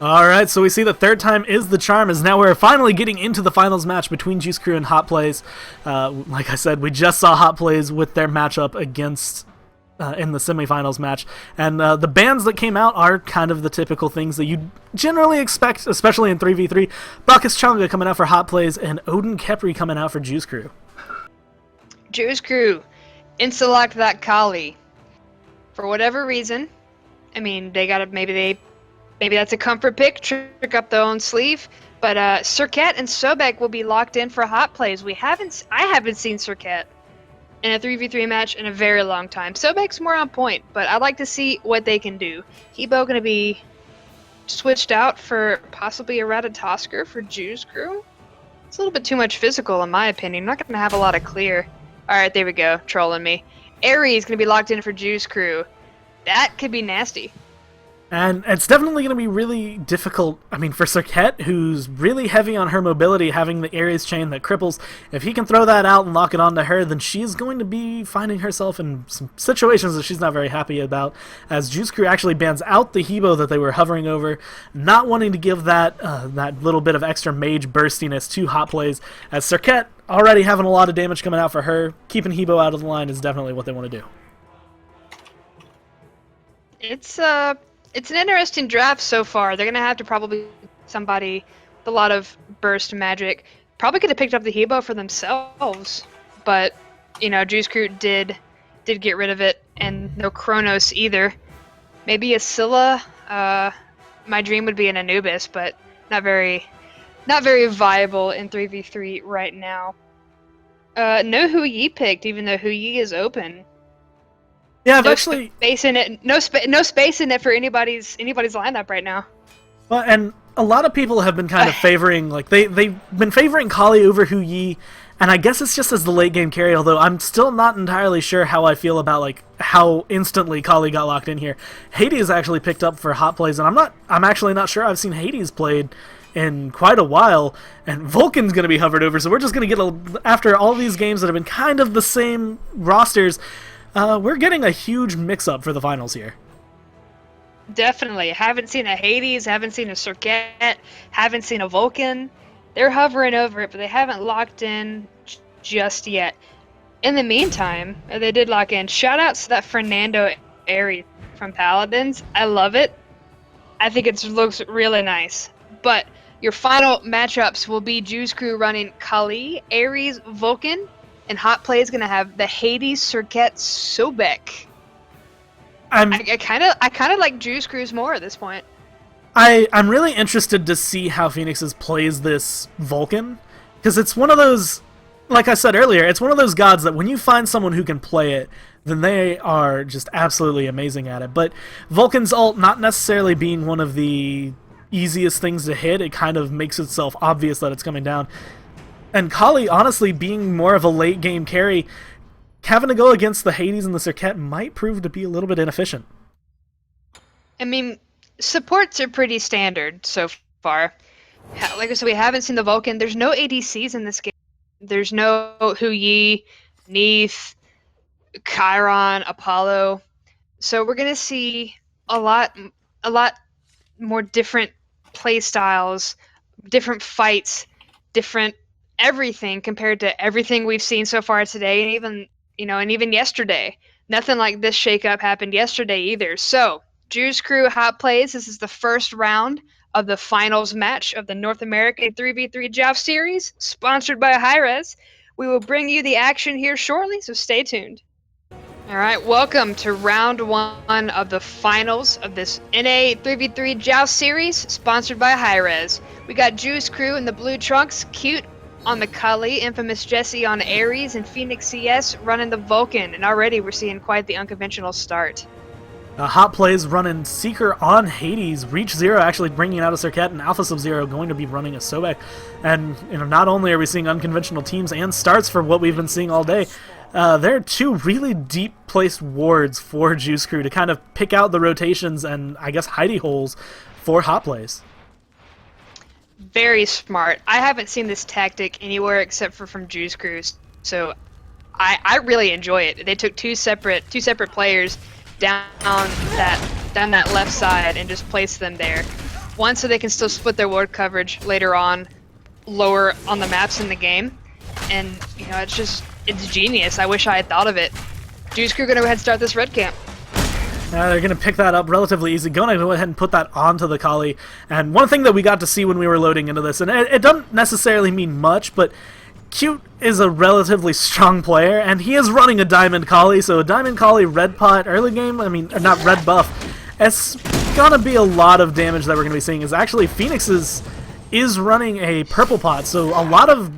All right, so we see the third time is the charm, as now we're finally getting into the finals match between Juice Crew and Hot Plays. Like I said, we just saw Hot Plays with their matchup against in the semifinals match, and the bans that came out are kind of the typical things that you generally expect, especially in 3v3. Bacchus Chunga coming out for Hot Plays, and Odin Kepri coming out for Juice Crew. Juice Crew insta-locked that Kali. For whatever reason, I mean, they got maybe that's a comfort pick, trick up their own sleeve. But Serket and Sobek will be locked in for Hot Plays. I haven't seen Serket in a 3v3 match in a very long time. Sobek's more on point, but I'd like to see what they can do. Hebo going to be switched out for possibly a Ratatosker for Juice Crew. It's a little bit too much physical, in my opinion. I'm not going to have a lot of clear. All right, there we go, trolling me. Ares going to be locked in for Juice Crew. That could be nasty. And it's definitely going to be really difficult, I mean, for Serket, who's really heavy on her mobility, having the Ares chain that cripples. If he can throw that out and lock it onto her, then she's going to be finding herself in some situations that she's not very happy about, as Juice Crew actually bans out the Hebo that they were hovering over, not wanting to give that little bit of extra mage burstiness to Hot Plays, as Serket already having a lot of damage coming out for her. Keeping Hebo out of the line is definitely what they want to do. It's an interesting draft so far. They're going to have to probably somebody with a lot of burst magic. Probably could have picked up the Hebo for themselves, but you know, Juice Crew did get rid of it, and no Chronos either. Maybe a Scylla. My dream would be an Anubis, but not very viable in 3v3 right now. No Hu Yi picked, even though Hu Yi is open. Yeah, I've actually space in it. No space in it for anybody's lineup right now. Well, and a lot of people have been kind of favoring, like they've been favoring Kali over Hu Yi, and I guess it's just as the late game carry. Although I'm still not entirely sure how I feel about like how instantly Kali got locked in here. Hades actually picked up for Hot Plays, and I'm actually not sure I've seen Hades played in quite a while, and Vulcan's going to be hovered over. So we're just going to get after all these games that have been kind of the same rosters. We're getting a huge mix-up for the finals here. Definitely. Haven't seen a Hades, haven't seen a Serket, haven't seen a Vulcan. They're hovering over it, but they haven't locked in just yet. In the meantime, they did lock in. Shoutouts to that Fernando Ares from Paladins. I love it. I think it looks really nice. But your final matchups will be Juice Crew running Kali, Ares, Vulcan, and Hot Play is going to have the Hades, Serket, Sobek. I kind of like Juice Crews more at this point. I'm really interested to see how Phoenix's plays this Vulcan, because it's one of those, like I said earlier, it's one of those gods that when you find someone who can play it, then they are just absolutely amazing at it. But Vulcan's ult not necessarily being one of the easiest things to hit, it kind of makes itself obvious that it's coming down. And Kali, honestly, being more of a late game carry, having to go against the Hades and the Serket might prove to be a little bit inefficient. I mean, supports are pretty standard so far. Like I said, we haven't seen the Vulcan. There's no ADCs in this game. There's no Hu Yi, Neith, Chiron, Apollo. So we're gonna see a lot more different play styles, different fights, different everything compared to everything we've seen so far today, and even yesterday. Nothing like this shakeup happened yesterday either. So, Juice Crew Hot Plays. This is the first round of the finals match of the North American 3v3 Joust Series, sponsored by HiRez. We will bring you the action here shortly, so stay tuned. All right, welcome to round one of the finals of this NA 3v3 Joust Series, sponsored by HiRez. We got Juice Crew in the blue trunks, cute on the Kali, infamous Jesse on Ares, and Phoenix CS running the Vulcan, and already we're seeing quite the unconventional start. Hot Plays running Seeker on Hades, Reach Zero actually bringing out a Serket, and Alpha Sub-Zero going to be running a Sobek. And not only are we seeing unconventional teams and starts for what we've been seeing all day, there are two really deep placed wards for Juice Crew to kind of pick out the rotations and I guess hidey holes for Hot Plays. Very smart. I haven't seen this tactic anywhere except for from Juice Crews, so I really enjoy it. They took two separate players down that left side and just placed them there. One, so they can still split their ward coverage later on, lower on the maps in the game. And, you know, it's genius. I wish I had thought of it. Joust Crew gonna go ahead and start this red camp. They're going to pick that up relatively easy. Going to go ahead and put that onto the Kali. And one thing that we got to see when we were loading into this, and it doesn't necessarily mean much, but Cute is a relatively strong player, and he is running a Diamond Kali, so a Diamond Kali red pot early game, I mean, not red buff, it's going to be a lot of damage that we're going to be seeing. Is actually Phoenix is running a purple pot, so a lot of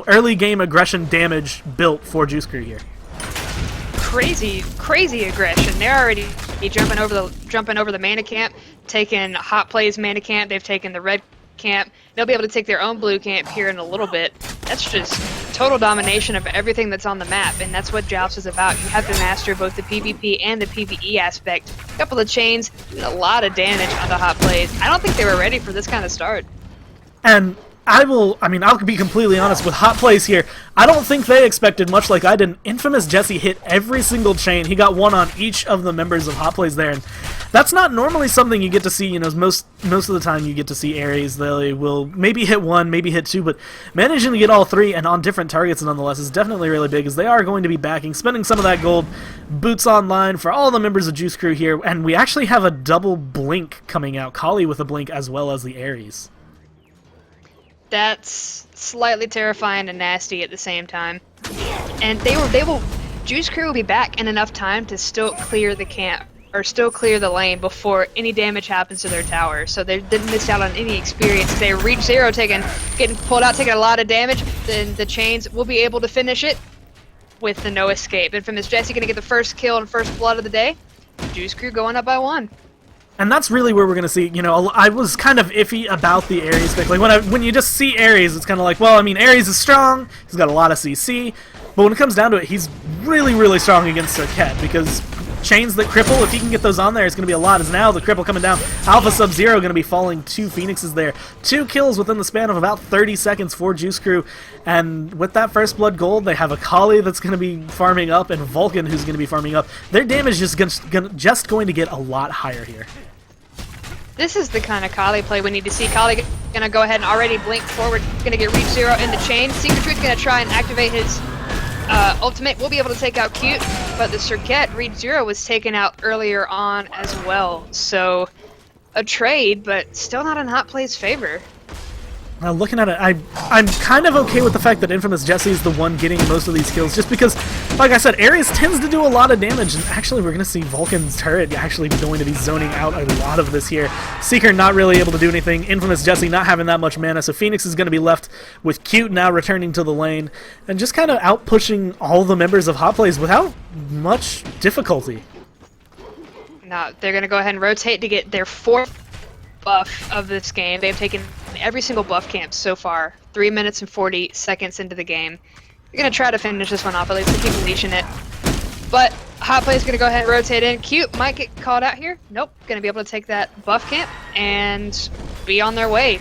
early game aggression damage built for Joust Crew here. Crazy aggression. They're already jumping over the mana camp, taking Hot Play's mana camp. They've taken the red camp. They'll be able to take their own blue camp here in a little bit. That's just total domination of everything that's on the map, and that's what Joust is about. You have to master both the PvP and the PvE aspect. A couple of chains, and a lot of damage on the Hot Plays. I don't think they were ready for this kind of start. And I'll be completely honest with Hot Plays here. I don't think they expected much like I did. Infamous Jesse hit every single chain. He got one on each of the members of Hot Plays there, and that's not normally something you get to see. Most of the time you get to see Ares. They will maybe hit one, maybe hit two, but managing to get all three and on different targets nonetheless is definitely really big, as they are going to be spending some of that gold. Boots online for all the members of Joust Crew here, and we actually have a double blink coming out. Kali with a blink as well as the Ares. That's slightly terrifying and nasty at the same time. And Joust Crew will be back in enough time to still clear the camp, or still clear the lane before any damage happens to their tower. So they didn't miss out on any experience. They reach zero, getting pulled out, taking a lot of damage. Then the chains will be able to finish it with the no escape. Infamous Jesse gonna get the first kill and first blood of the day. Joust Crew going up by 1. And that's really where we're going to see, I was kind of iffy about the Ares pick. Like, when you just see Ares, it's kind of like, well, I mean, Ares is strong, he's got a lot of CC, but when it comes down to it, he's really, really strong against Circuit, because chains that cripple, if he can get those on there, it's going to be a lot. As now the cripple coming down, Alpha Sub-Zero going to be falling 2 Phoenixes there. 2 kills within the span of about 30 seconds for Joust Crew, and with that first blood gold, they have a Kali that's going to be farming up, and Vulcan who's going to be farming up. Their damage is just going to get a lot higher here. This is the kind of Kali play we need to see. Kali gonna go ahead and already blink forward, gonna get reach zero in the chain. Secret Truth's gonna try and activate his ultimate. We'll be able to take out Cute, but the Circuit reach zero was taken out earlier on as well. So a trade, but still not in Hot Play's favor. Now looking at it, I'm kind of okay with the fact that Infamous Jesse is the one getting most of these kills, just because, like I said, Ares tends to do a lot of damage, and actually we're going to see Vulcan's turret actually going to be zoning out a lot of this here. Seeker not really able to do anything, Infamous Jesse not having that much mana, so Phoenix is going to be left with Cute now returning to the lane, and just kind of out-pushing all the members of Hot Plays without much difficulty. Now they're going to go ahead and rotate to get their 4th buff of this game. They've taken every single buff camp so far. 3 minutes and 40 seconds into the game. They're going to try to finish this one off, at least to keep leashing it. But Hot Play is going to go ahead and rotate in. Cute might get called out here. Nope. Going to be able to take that buff camp and be on their way.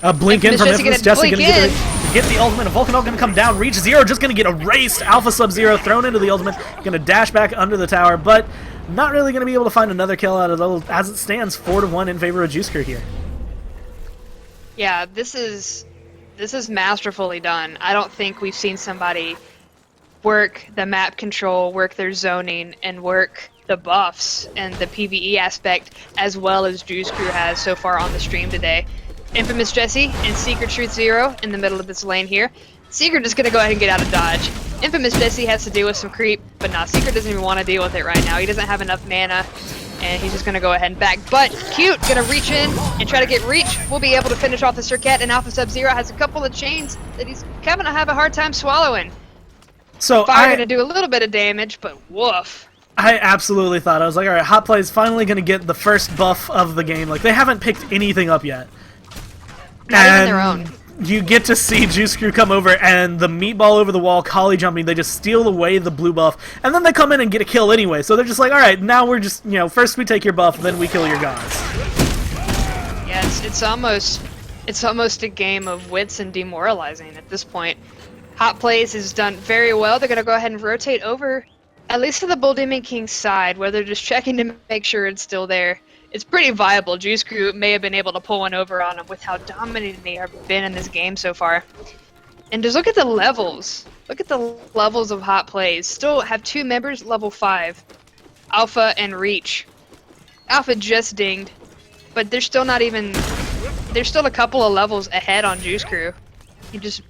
A blink in from Infamous Jesse, going to get the ultimate. Vulcan going to come down, reach zero, just going to get erased. Alpha Sub-Zero thrown into the ultimate, going to dash back under the tower, but not really going to be able to find another kill out of those. As it stands, 4-1 in favor of Joust Crew here. Yeah, this is masterfully done. I don't think we've seen somebody work the map control, work their zoning, and work the buffs and the PvE aspect as well as Joust Crew has so far on the stream today. Infamous Jesse and Secret Truth Zero in the middle of this lane here. Secret is going to go ahead and get out of dodge. Infamous Jesse has to deal with some creep, but nah, Secret doesn't even want to deal with it right now. He doesn't have enough mana, and he's just going to go ahead and back. But Cute going to reach in and try to get reach. We'll be able to finish off the Circuit, and Alpha Sub-Zero has a couple of chains that he's going to have a hard time swallowing. So Fire going to do a little bit of damage, but woof. I absolutely thought, I was like, alright, Hot Play is finally going to get the first buff of the game. Like, they haven't picked anything up yet. Not even their own. You get to see Joust Crew come over, and the meatball over the wall, Kali jumping, they just steal away the blue buff, and then they come in and get a kill anyway. So they're just like, alright, now we're just, first we take your buff, then we kill your gods. Yeah, it's almost a game of wits and demoralizing at this point. Hot Plays has done very well. They're going to go ahead and rotate over, at least to the Bull Demon King's side, where they're just checking to make sure it's still there. it's pretty viable. Juice Crew may have been able to pull one over on them with how dominating they have been in this game so far. And just look at the levels. Look at the levels of hot plays. Still have 2 members level 5, Alpha and Reach. Alpha just dinged, but they're still not even. They're still a couple of levels ahead on Juice Crew. You just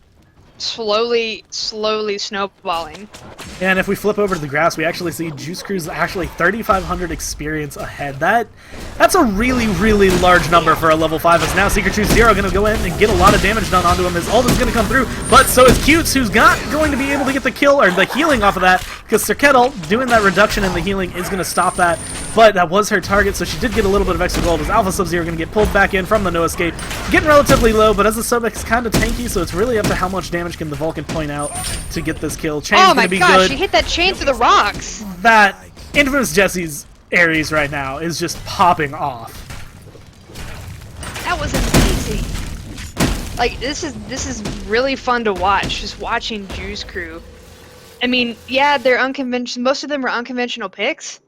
slowly snowballing. And if we flip over to the graphs, we actually see Juice Crew's actually 3,500 experience ahead. That's a really, really large number for a level 5. As now Secret Truth Zero going to go in and get a lot of damage done onto him. His ult is going to come through, but so is Cutes, who's not going to be able to get the kill or the healing off of that, because Circuit ult doing that reduction in the healing is going to stop that. But that was her target, so she did get a little bit of extra gold. As Alpha Sub-Zero going to get pulled back in from the no escape, getting relatively low, but as the Sub-X kind of tanky, so it's really up to how much damage can the Vulcan point out to get this kill. Chain's oh my going to be gosh, good. she hit that chain through the rocks! That Infamous Jesse's Ares right now is just popping off. That was amazing. Like, this is really fun to watch, just watching Juice Crew. I mean, yeah, they're unconventional. Most of them are unconventional picks,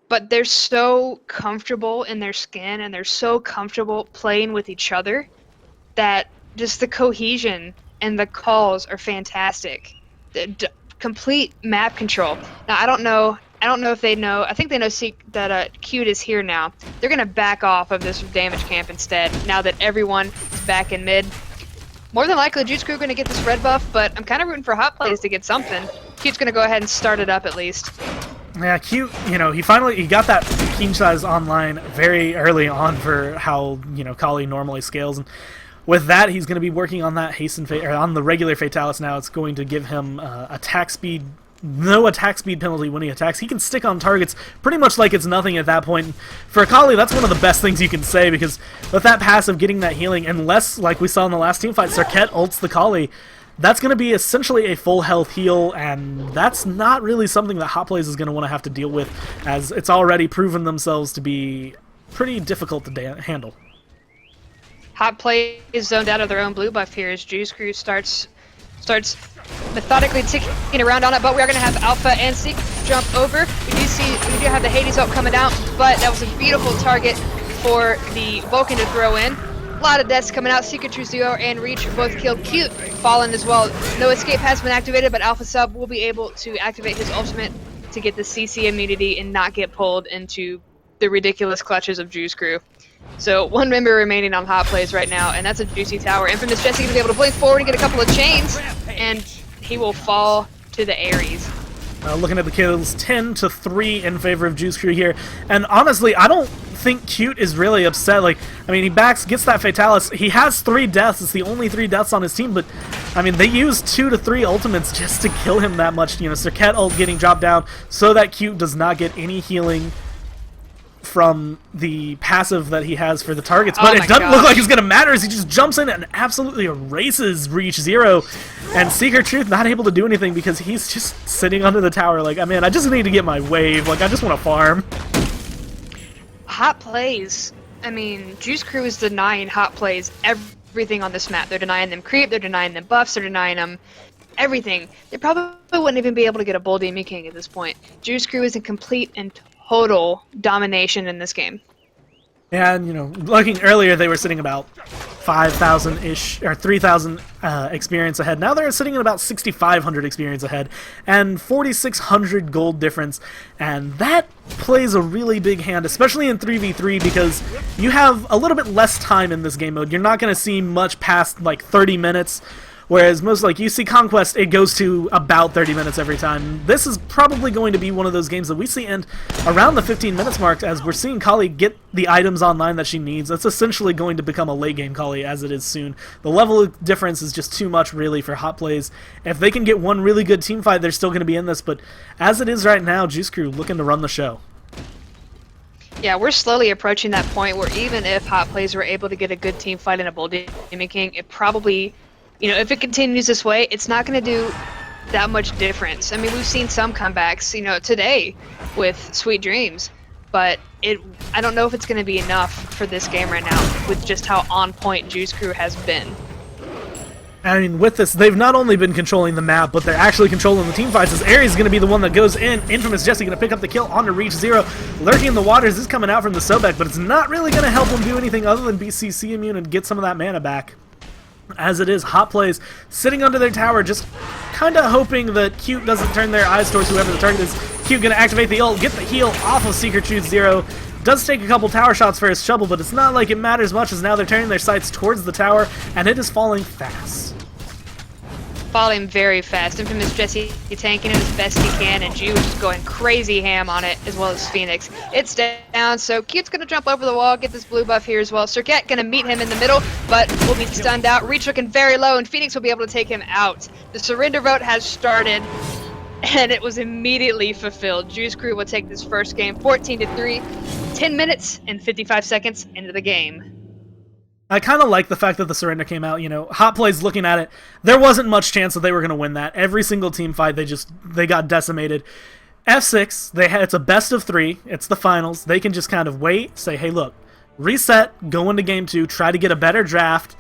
but they're so comfortable in their skin and they're so comfortable playing with each other that just the cohesion and the calls are fantastic. Complete map control. Now, I don't know if they know. I think they know that Cute is here now. They're gonna back off of this damage camp instead. Now that everyone is back in mid. More than likely, Juice Crew gonna get this red buff, but I'm kind of rooting for Hot Plays to get something. Cute's gonna go ahead and start it up at least. Yeah, Cute, he got that Keen size online very early on for how, Kali normally scales. And with that, he's going to be working on that on the regular Fatalis now. It's going to give him attack speed, no attack speed penalty when he attacks. He can stick on targets pretty much like it's nothing at that point. For Kali, that's one of the best things you can say, because with that passive getting that healing, unless, like we saw in the last team fight, Circuit ults the Kali, that's going to be essentially a full health heal, and that's not really something that Hot Plays is going to want to have to deal with, as it's already proven themselves to be pretty difficult to handle. Hot Play is zoned out of their own blue buff here as Juice Crew starts methodically ticking around on it, but we are going to have Alpha and Seek jump over. We do have the Hades ult coming out, but that was a beautiful target for the Vulcan to throw in. A lot of deaths coming out. Secret Truth Zero and Reach are both killed. Cute fallen as well. No escape has been activated, but Alpha Sub will be able to activate his ultimate to get the CC immunity and not get pulled into the ridiculous clutches of Juice Crew. So 1 member remaining on Hot Plays right now, and that's a juicy tower. Infamous Jesse going to be able to blink forward and get a couple of chains, and he will fall to the Ares. Looking at the kills, 10-3 in favor of Juice Crew here, and honestly, I don't think Cute is really upset. He gets that Fatalis. He has 3 deaths. It's the only 3 deaths on his team, but they use 2 to 3 ultimates just to kill him that much. Circuit ult getting dropped down so that Cute does not get any healing from the passive that he has for the targets, but it doesn't look like it's gonna matter as he just jumps in and absolutely erases Reach Zero, and Secret Truth not able to do anything because he's just sitting under the tower like, I just need to get my wave, I just want to farm. Hot Plays. Juice Crew is denying Hot Plays everything on this map. They're denying them creep, they're denying them buffs, they're denying them everything. They probably wouldn't even be able to get a Bull Demon King at this point. Juice Crew is in complete and total domination in this game. And, looking earlier, they were sitting about 5,000-ish, or 3,000 experience ahead. Now they're sitting at about 6,500 experience ahead, and 4,600 gold difference. And that plays a really big hand, especially in 3v3, because you have a little bit less time in this game mode. You're not going to see much past, 30 minutes. Whereas most, you see Conquest, it goes to about 30 minutes every time. This is probably going to be one of those games that we see end around the 15 minutes mark, as we're seeing Kali get the items online that she needs. It's essentially going to become a late game Kali as it is soon. The level of difference is just too much, really, for Hot Plays. If they can get one really good team fight, they're still going to be in this, but as it is right now, Juice Crew looking to run the show. Yeah, we're slowly approaching that point where even if Hot Plays were able to get a good team fight in a Bull Demon King, it probably... if it continues this way, it's not going to do that much difference. We've seen some comebacks, today with Sweet Dreams, but I don't know if it's going to be enough for this game right now with just how on point Juice Crew has been. I mean, with this, they've not only been controlling the map, but they're actually controlling the team fights, as Ares is going to be the one that goes in. Infamous Jesse going to pick up the kill onto Reach Zero. Lurking in the waters is coming out from the Sobek, but it's not really going to help him do anything other than be CC immune and get some of that mana back. As it is, Hot Plays sitting under their tower, just kind of hoping that Cute doesn't turn their eyes towards whoever the target is. Cute going to activate the ult, get the heal off of Secret Truth Zero. Does take a couple tower shots for his shovel, but it's not like it matters much, as now they're turning their sights towards the tower, and it is falling fast. Falling very fast. Infamous Jesse tanking it as best he can, and Joust going crazy ham on it, as well as Phoenix. It's down, so Cute's going to jump over the wall, get this blue buff here as well. Serket going to meet him in the middle, but will be stunned out. Reach looking very low, and Phoenix will be able to take him out. The surrender vote has started, and it was immediately fulfilled. Juice Crew will take this first game 14-3, 10 minutes and 55 seconds into the game. I kind of like the fact that the surrender came out. You know, Hot Plays looking at it, there wasn't much chance that they were going to win that. Every single team fight, they got decimated. F6, it's a best of 3. It's the finals. They can just kind of wait, say, hey, look, reset, go into game 2, try to get a better draft,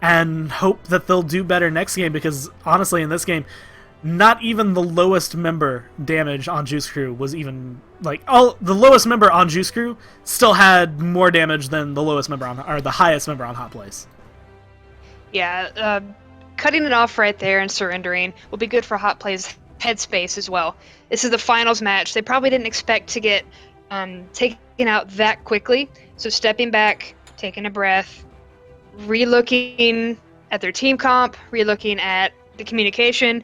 and hope that they'll do better next game, because honestly, in this game, not even the lowest member damage on Juice Crew was even, like, the lowest member on Juice Crew still had more damage than the lowest member on, or the highest member on Hot Plays. Yeah, cutting it off right there and surrendering will be good for Hot Plays' headspace as well. This is the finals match. They probably didn't expect to get taken out that quickly, so stepping back, taking a breath, re-looking at their team comp, re-looking at the communication,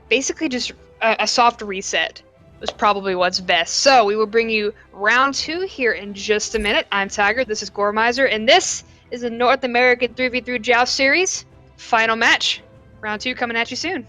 basically just a soft reset was probably what's best. So we will bring you round 2 here in just a minute. I'm Tiger, this is Gormizer, and this is the North American 3v3 Joust Series. Final match. Round 2 coming at you soon.